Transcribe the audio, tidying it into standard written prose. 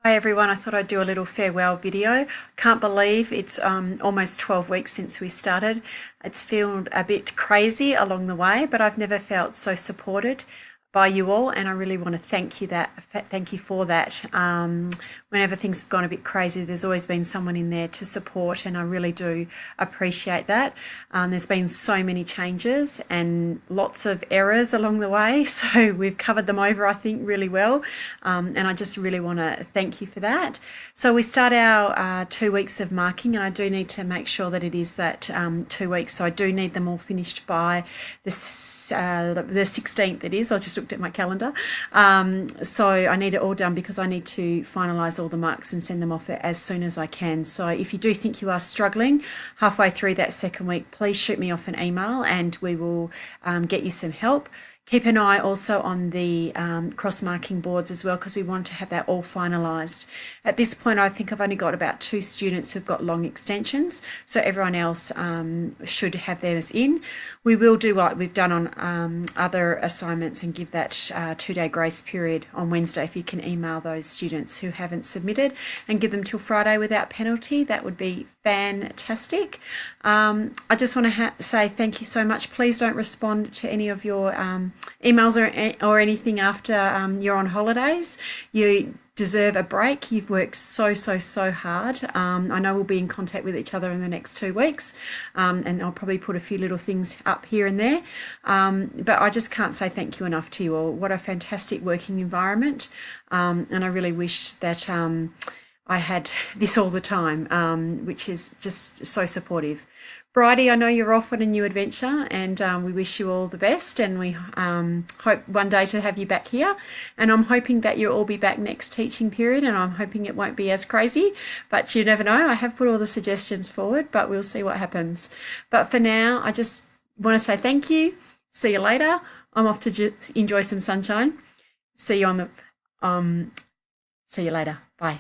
Hi everyone, I thought I'd do a little farewell video. Can't believe it's almost 12 weeks since we started. It's felt a bit crazy along the way, but I've never felt so supported by you all, and I really want to thank you for that. Whenever things have gone a bit crazy, there's always been someone in there to support, and I really do appreciate that. There's been so many changes and lots of errors along the way, so we've covered them over, I think, really well, and I just really want to thank you for that. So we start our 2 weeks of marking, and I do need to make sure that it is that 2 weeks, so I do need them all finished by the 16th. It is. I just looked at my calendar. So I need it all done because I need to finalise all the marks and send them off as soon as I can. So if you do think you are struggling halfway through that second week, please shoot me off an email and we will get you some help. Keep an eye also on the cross-marking boards as well, because we want to have that all finalised. At this point, I think I've only got about 2 students who've got long extensions, so everyone else should have theirs in. We will do what we've done on other assignments and give that 2-day grace period on Wednesday if you can email those students who haven't submitted and give them till Friday without penalty. That would be fantastic. I just want to say thank you so much. Please don't respond to any of your emails or anything after you're on holidays. You deserve a break. You've worked so hard. I know we'll be in contact with each other in the next 2 weeks, and I'll probably put a few little things up here and there, but I just can't say thank you enough to you all. What a fantastic working environment, and I really wish that I had this all the time, which is just so supportive. Bridie, I know you're off on a new adventure, and we wish you all the best, and we hope one day to have you back here. And I'm hoping that you'll all be back next teaching period, and I'm hoping it won't be as crazy, but you never know. I have put all the suggestions forward, but we'll see what happens. But for now, I just want to say thank you. See you later. I'm off to enjoy some sunshine. See you on the see you later. Bye.